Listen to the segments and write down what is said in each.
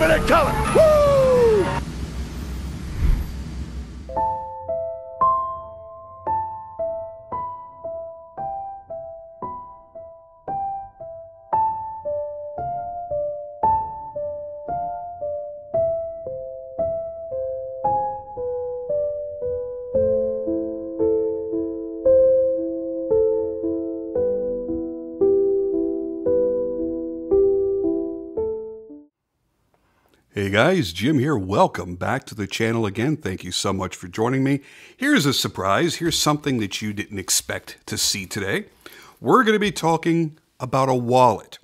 Infinite color. Woo! Hey guys, Jim here. Welcome back to the channel again. Thank you so much for joining me. Here's a surprise. Here's something that you didn't expect to see today. We're going to be talking about a wallet.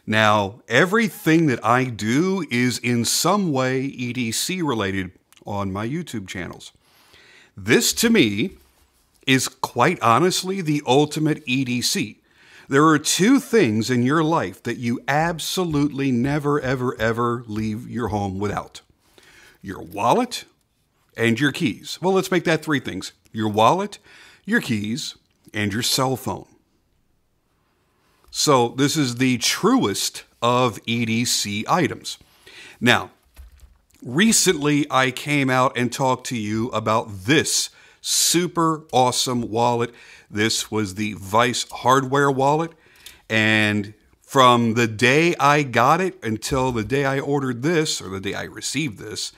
Now, everything that I do is in some way EDC related on my YouTube channels. This to me is quite honestly the ultimate EDC. There are two things in your life that you absolutely never, ever, ever leave your home without. Your wallet and your keys. Well, let's make that three things. Your wallet, your keys, and your cell phone. So this is the truest of EDC items. Now, recently I came out and talked to you about this super awesome wallet. This was the Vice hardware wallet, and from the day I got it until the day I ordered this, or the day I received this,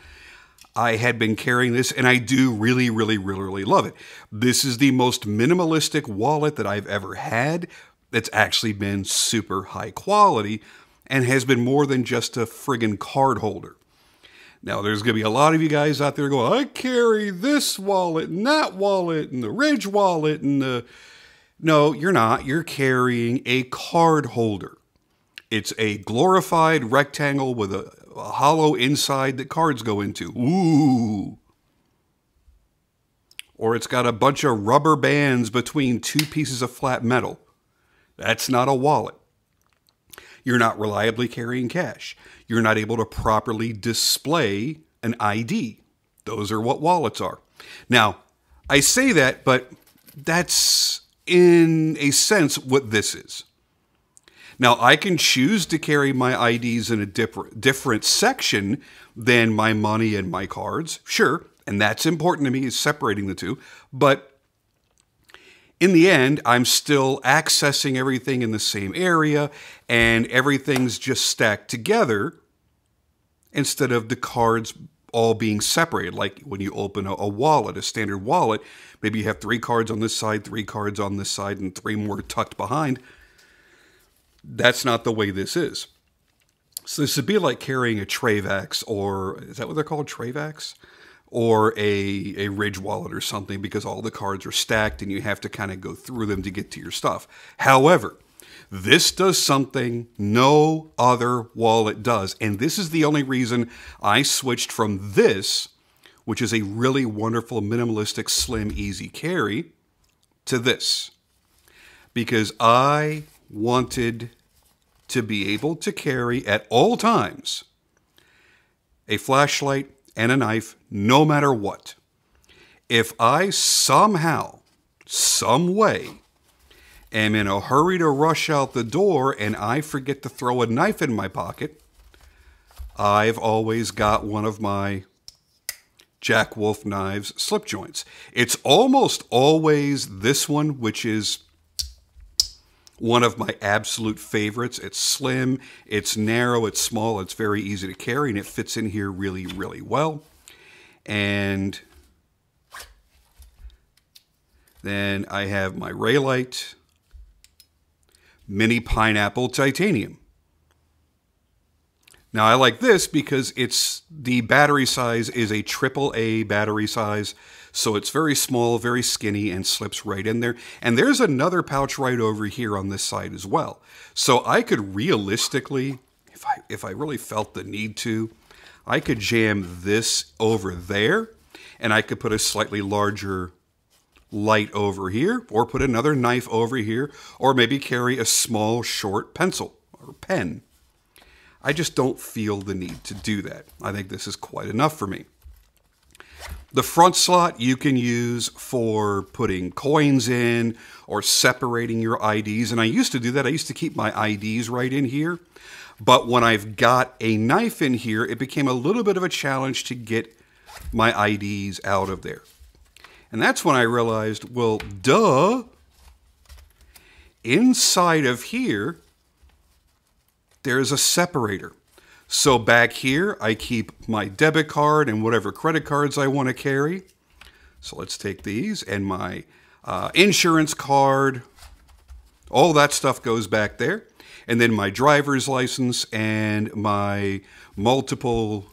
I had been carrying this, and I do really, really, really, really love it. This is the most minimalistic wallet that I've ever had that's actually been super high quality and has been more than just a friggin' card holder. Now, there's going to be a lot of you guys out there going, I carry this wallet and that wallet and the Ridge wallet and the... No, you're not. You're carrying a card holder. It's a glorified rectangle with a hollow inside that cards go into. Ooh. Or it's got a bunch of rubber bands between two pieces of flat metal. That's not a wallet. You're not reliably carrying cash. You're not able to properly display an ID. Those are what wallets are. Now, I say that, but that's in a sense what this is. Now, I can choose to carry my IDs in a different section than my money and my cards. Sure, and that's important to me, is separating the two. But in the end, I'm still accessing everything in the same area, and everything's just stacked together instead of the cards all being separated. Like when you open a wallet, a standard wallet, maybe you have 3 cards on this side, 3 cards on this side, and 3 more tucked behind. That's not the way this is. So this would be like carrying a Travax, or is that what they're called, Travax? Or a Ridge wallet or something, because all the cards are stacked and you have to kind of go through them to get to your stuff. However, this does something no other wallet does. And this is the only reason I switched from this, which is a really wonderful, minimalistic, slim, easy carry, to this. Because I wanted to be able to carry at all times a flashlight and a knife, no matter what. If I somehow, some way, am in a hurry to rush out the door and I forget to throw a knife in my pocket, I've always got one of my Jack Wolf knives slip joints. It's almost always this one, which is one of my absolute favorites. It's slim, it's narrow, it's small, it's very easy to carry, and it fits in here really, really well. And then I have my Raylight Mini Pineapple Titanium. Now I like this because the battery size is a AAA battery size, so it's very small, very skinny, and slips right in there. And there's another pouch right over here on this side as well. So I could realistically, if I really felt the need to, I could jam this over there, and I could put a slightly larger light over here, or put another knife over here, or maybe carry a small, short pencil or pen. I just don't feel the need to do that. I think this is quite enough for me. The front slot you can use for putting coins in or separating your IDs. And I used to do that. I used to keep my IDs right in here. But when I've got a knife in here, it became a little bit of a challenge to get my IDs out of there. And that's when I realized, well, duh, inside of here, there's a separator. So back here, I keep my debit card and whatever credit cards I want to carry. So let's take these and my insurance card. All that stuff goes back there. And then my driver's license and my multiple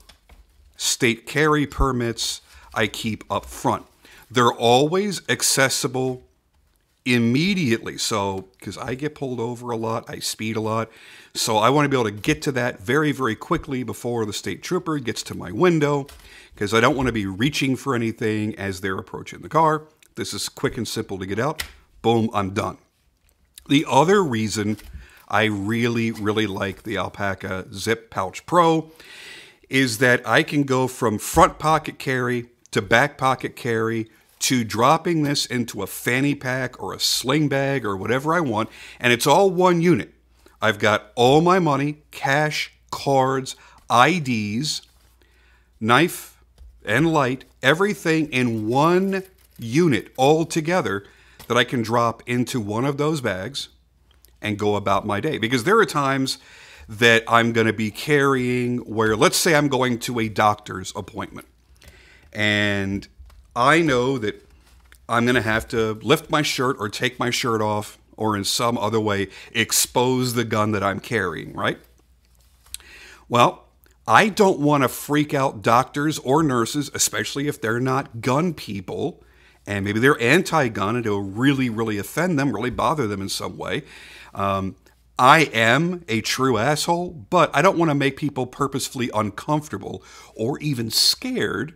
state carry permits I keep up front. They're always accessible immediately. So, because I get pulled over a lot, I speed a lot. So I want to be able to get to that very, very quickly before the state trooper gets to my window, because I don't want to be reaching for anything as they're approaching the car. This is quick and simple to get out. Boom, I'm done. The other reason I really, really like the Alpaca Zip Pouch Pro is that I can go from front pocket carry to back pocket carry to dropping this into a fanny pack or a sling bag or whatever I want, and it's all one unit. I've got all my money, cash, cards, IDs, knife and light, everything in one unit all together that I can drop into one of those bags and go about my day. Because there are times that I'm going to be carrying where, let's say I'm going to a doctor's appointment, and I know that I'm going to have to lift my shirt or take my shirt off or in some other way expose the gun that I'm carrying, right? Well, I don't want to freak out doctors or nurses, especially if they're not gun people, and maybe they're anti-gun and it'll really, really offend them, really bother them in some way. I am a true asshole, but I don't want to make people purposefully uncomfortable or even scared,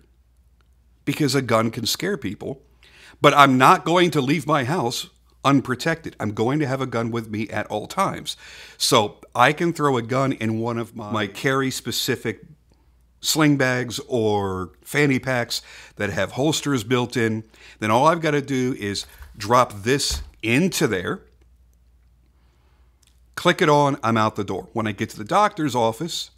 because a gun can scare people. But I'm not going to leave my house unprotected. I'm going to have a gun with me at all times. So I can throw a gun in one of my carry-specific sling bags or fanny packs that have holsters built in. Then all I've got to do is drop this into there, click it on, I'm out the door. When I get to the doctor's office,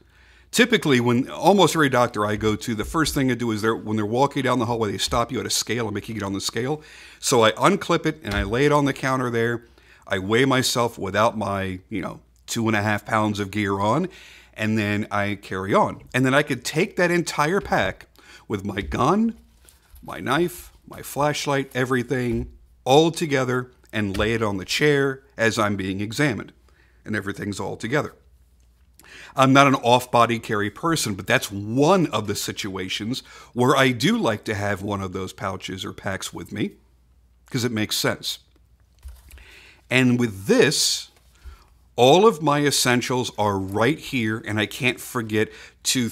typically when almost every doctor I go to, the first thing I do is when they're walking down the hallway, they stop you at a scale and make you get on the scale. So I unclip it and I lay it on the counter there. I weigh myself without my, 2.5 pounds of gear on, and then I carry on. And then I could take that entire pack with my gun, my knife, my flashlight, everything all together, and lay it on the chair as I'm being examined. And everything's all together. I'm not an off-body carry person, but that's one of the situations where I do like to have one of those pouches or packs with me, because it makes sense. And with this, all of my essentials are right here, and I can't forget to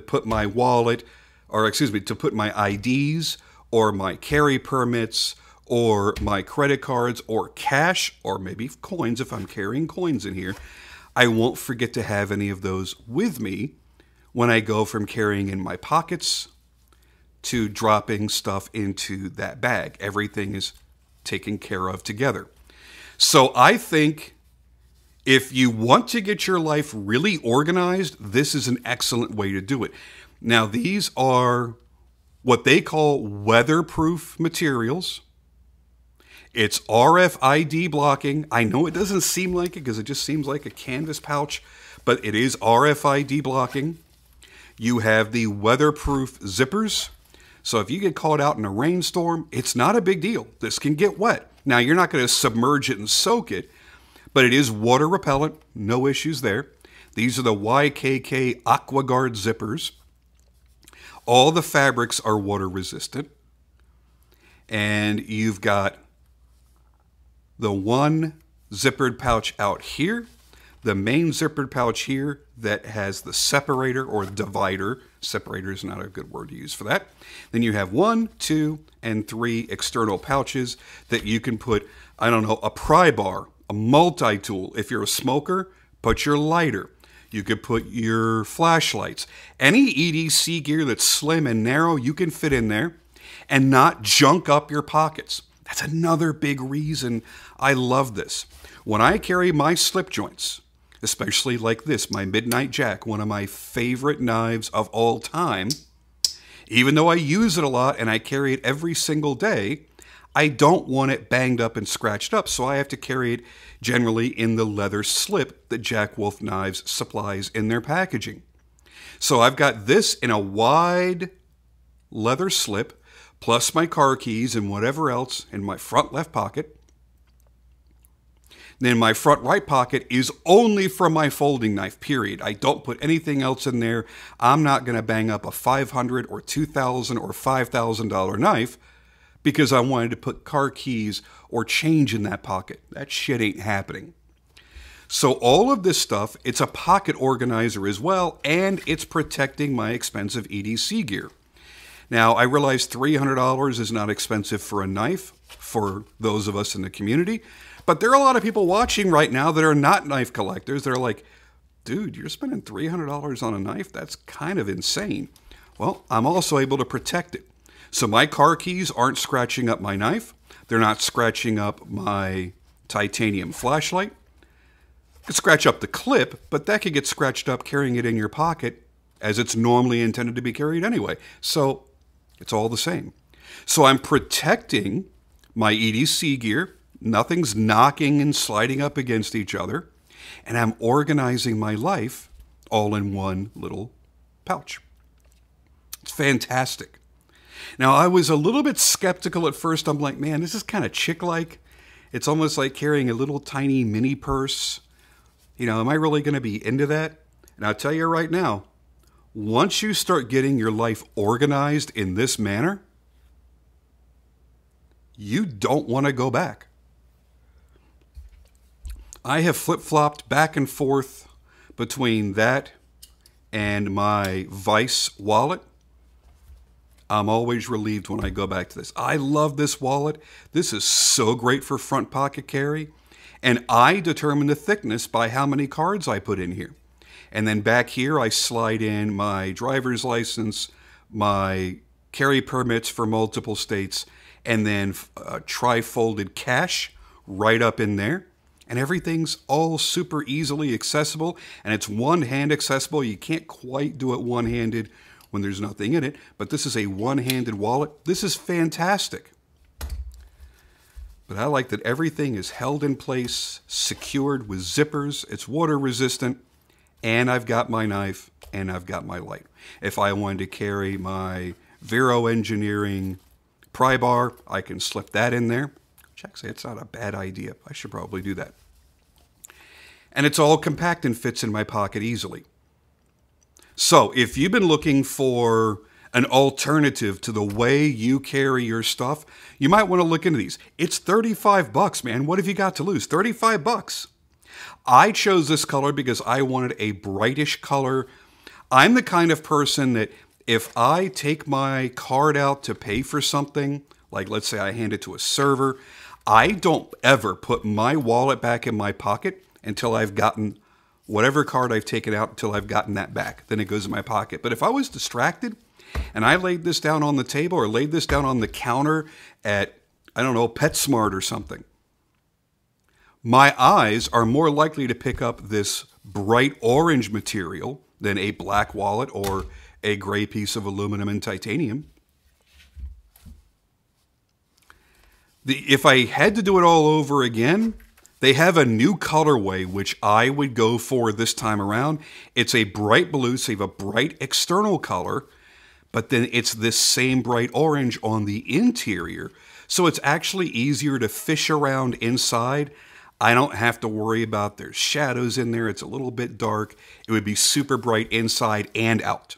put my wallet, to put my IDs or my carry permits or my credit cards or cash or maybe coins if I'm carrying coins in here. I won't forget to have any of those with me when I go from carrying in my pockets to dropping stuff into that bag. Everything is taken care of together. So I think if you want to get your life really organized, this is an excellent way to do it. Now, these are what they call weatherproof materials. It's RFID blocking. I know it doesn't seem like it because it just seems like a canvas pouch, but it is RFID blocking. You have the weatherproof zippers. So if you get caught out in a rainstorm, it's not a big deal. This can get wet. Now, you're not going to submerge it and soak it, but it is water repellent. No issues there. These are the YKK AquaGuard zippers. All the fabrics are water resistant. And you've got the one zippered pouch out here, the main zippered pouch here that has the separator or divider. Separator is not a good word to use for that. Then you have 1, 2, and 3 external pouches that you can put, a pry bar, a multi-tool. If you're a smoker, put your lighter. You could put your flashlights. Any EDC gear that's slim and narrow, you can fit in there and not junk up your pockets. That's another big reason I love this. When I carry my slip joints, especially like this, my Midnight Jack, one of my favorite knives of all time, even though I use it a lot and I carry it every single day, I don't want it banged up and scratched up, so I have to carry it generally in the leather slip that Jack Wolf Knives supplies in their packaging. So I've got this in a wide leather slip, plus my car keys and whatever else in my front left pocket. Then my front right pocket is only for my folding knife, period. I don't put anything else in there. I'm not going to bang up a $500 or $2,000 or $5,000 knife because I wanted to put car keys or change in that pocket. That shit ain't happening. So all of this stuff, it's a pocket organizer as well, and it's protecting my expensive EDC gear. Now, I realize $300 is not expensive for a knife for those of us in the community, but there are a lot of people watching right now that are not knife collectors. They're like, dude, you're spending $300 on a knife? That's kind of insane. Well, I'm also able to protect it. So my car keys aren't scratching up my knife. They're not scratching up my titanium flashlight. You could scratch up the clip, but that could get scratched up carrying it in your pocket as it's normally intended to be carried anyway. So it's all the same. So I'm protecting my EDC gear. Nothing's knocking and sliding up against each other. And I'm organizing my life all in one little pouch. It's fantastic. Now, I was a little bit skeptical at first. I'm like, man, this is kind of chick-like. It's almost like carrying a little tiny mini purse. You know, am I really going to be into that? And I'll tell you right now, once you start getting your life organized in this manner, you don't want to go back. I have flip-flopped back and forth between that and my Vice wallet. I'm always relieved when I go back to this. I love this wallet. This is so great for front pocket carry. And I determine the thickness by how many cards I put in here. And then back here, I slide in my driver's license, my carry permits for multiple states, and then tri-folded cash right up in there. And everything's all super easily accessible. And it's one-hand accessible. You can't quite do it one-handed when there's nothing in it, but this is a one-handed wallet. This is fantastic. But I like that everything is held in place, secured with zippers, it's water resistant, and I've got my knife, and I've got my light. If I wanted to carry my Vero Engineering pry bar, I can slip that in there. Which actually, it's not a bad idea. I should probably do that. And it's all compact and fits in my pocket easily. So if you've been looking for an alternative to the way you carry your stuff, you might want to look into these. It's $35, man. What have you got to lose? $35. I chose this color because I wanted a brightish color. I'm the kind of person that if I take my card out to pay for something, like let's say I hand it to a server, I don't ever put my wallet back in my pocket until I've gotten whatever card I've taken out until I've gotten that back. Then it goes in my pocket. But if I was distracted and I laid this down on the table or laid this down on the counter at, I don't know, PetSmart or something, my eyes are more likely to pick up this bright orange material than a black wallet or a gray piece of aluminum and titanium. If I had to do it all over again, they have a new colorway, which I would go for this time around. It's a bright blue, so you have a bright external color, but then it's this same bright orange on the interior. So it's actually easier to fish around inside. I don't have to worry about there's shadows in there. It's a little bit dark. It would be super bright inside and out.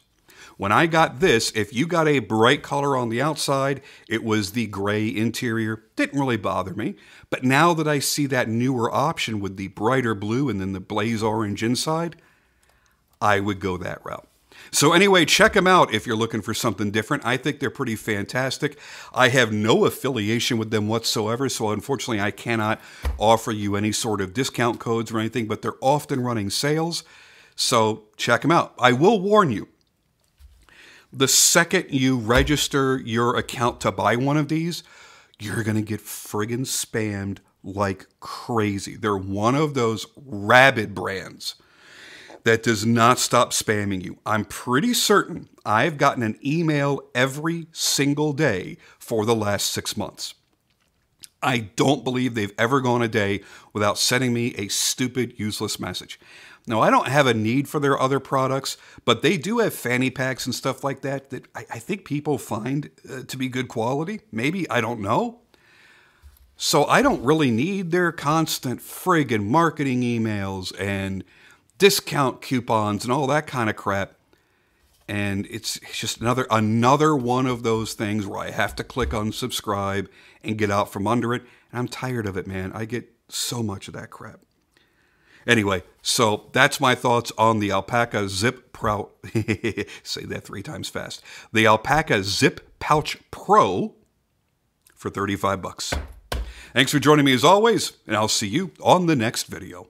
When I got this, if you got a bright color on the outside, it was the gray interior. Didn't really bother me. But now that I see that newer option with the brighter blue and then the blaze orange inside, I would go that route. So anyway, check them out if you're looking for something different. I think they're pretty fantastic. I have no affiliation with them whatsoever, so unfortunately I cannot offer you any sort of discount codes or anything, but they're often running sales. So check them out. I will warn you, the second you register your account to buy one of these, you're going to get friggin' spammed like crazy. They're one of those rabid brands that does not stop spamming you. I'm pretty certain I've gotten an email every single day for the last 6 months. I don't believe they've ever gone a day without sending me a stupid, useless message. Now, I don't have a need for their other products, but they do have fanny packs and stuff like that that I think people find to be good quality. Maybe, I don't know. So I don't really need their constant friggin' marketing emails and discount coupons and all that kind of crap. And it's just another one of those things where I have to click unsubscribe and get out from under it. And I'm tired of it, man. I get so much of that crap. Anyway, so that's my thoughts on the Alpaca Zip Pouch. Say that 3 times fast. The Alpaca Zip Pouch Pro for $35. Thanks for joining me as always, and I'll see you on the next video.